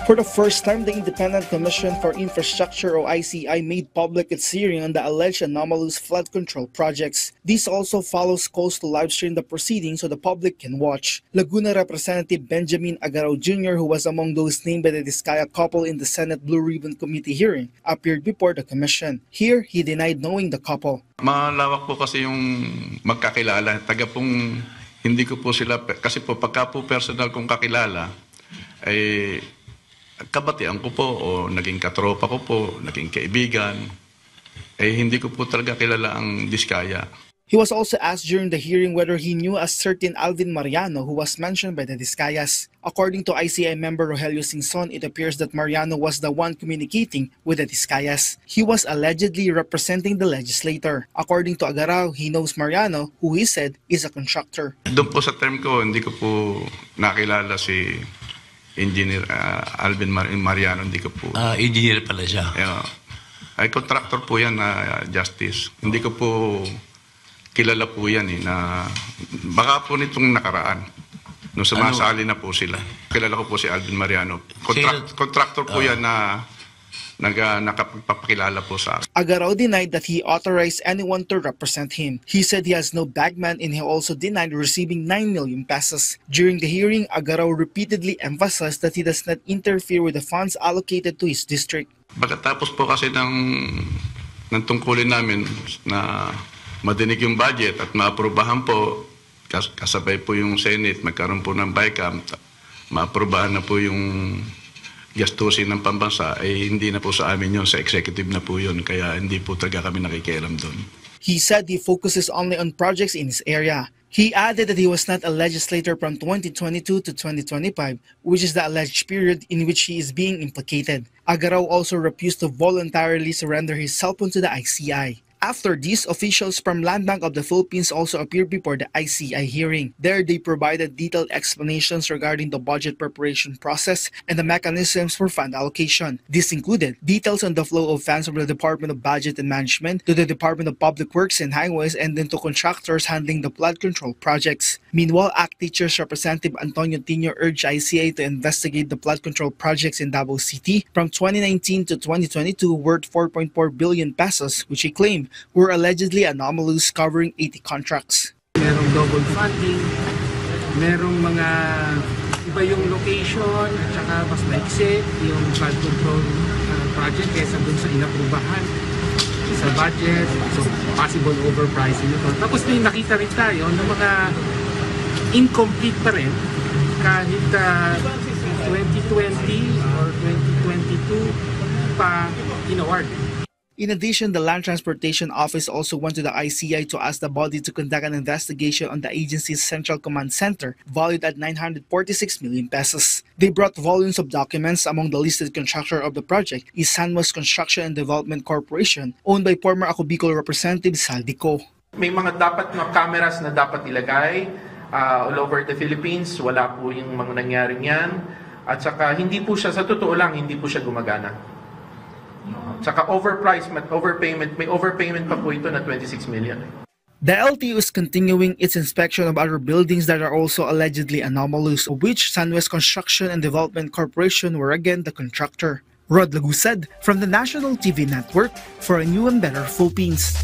For the first time, the Independent Commission for Infrastructure or ICI made public its hearing on the alleged anomalous flood control projects. This also follows calls to live stream the proceedings so the public can watch. Laguna Representative Benjamin Agaraw Jr., who was among those named by the Diskaya couple in the Senate Blue Ribbon Committee hearing, appeared before the commission. Here, he denied knowing the couple. Malawak po kasi yung magkakilala. Taga pong hindi ko po sila, kasi po pagka po personal kong kakilala, ay kabatian ko po o naging katropa ko po, naging kaibigan, hindi ko po talaga kilala ang Diskaya. He was also asked during the hearing whether he knew a certain Alvin Mariano who was mentioned by the Diskayas. According to ICI member Rogelio Singson, it appears that Mariano was the one communicating with the Diskayas. He was allegedly representing the legislator. According to Agaraw, he knows Mariano, who he said is a contractor. Doon po sa term ko, hindi ko po nakilala si Engineer Alvin Mariano, hindi ko po. Engineer pala siya. Ay contractor po yan na Justice. Hindi ko po kilala po yan na baka po nitong nakaraan. Nung sumasali na po sila. Kilala ko po si Alvin Mariano. Contractor po yan na nakapagpapakilala po sa akin. Agaraw denied that he authorized anyone to represent him. He said he has no bagman and he also denied receiving 9 million pesos. During the hearing, Agaraw repeatedly emphasized that he does not interfere with the funds allocated to his district. Pagkatapos po kasi ng tungkulin namin na madinig yung budget at maaprubahan po, kasabay po yung Senate, magkaroon po ng BICAM, maaprubahan na po yung gastusin ng pambansa, hindi na po sa amin yun, sa executive na po yun, kaya hindi po talaga kami nakikialam doon. He said he focuses only on projects in his area. He added that he was not a legislator from 2022 to 2025, which is the alleged period in which he is being implicated. Agaraw also refused to voluntarily surrender his cell phone to the ICI. After this, officials from Land Bank of the Philippines also appeared before the ICI hearing. There, they provided detailed explanations regarding the budget preparation process and the mechanisms for fund allocation. This included details on the flow of funds from the Department of Budget and Management to the Department of Public Works and Highways and then to contractors handling the flood control projects. Meanwhile, ACT Teachers Representative Antonio Tino urged ICI to investigate the flood control projects in Davao City from 2019 to 2022 worth 4.4 billion pesos, which he claimed were allegedly anomalous, covering 80 contracts. Merong double funding, merong mga iba yung location at saka mas maikse yung flood control project kaysa dun sa inaprubahan sa budget, so possible overpricing ito. Tapos may nakita rin tayo ng mga incomplete pa rin kahit 2020 or 2022 pa inaward. In addition, the Land Transportation Office also went to the ICI to ask the body to conduct an investigation on the agency's Central Command Center, valued at 946 million pesos. They brought volumes of documents. Among the listed contractor of the project is Sanwas Construction and Development Corporation, owned by former Ako Bicol Representative Saldico. May mga dapat na cameras na dapat ilagay all over the Philippines. Wala po yung mga nangyaring yan. At saka hindi po siya, sa totoo lang, hindi po siya gumagana. Saka overpayment, may overpayment pa po ito na 26 million. The LTO is continuing its inspection of other buildings that are also allegedly anomalous, of which Sanwest Construction and Development Corporation were again the contractor. Rod Lagusad from the National TV Network for a new and better Philippines.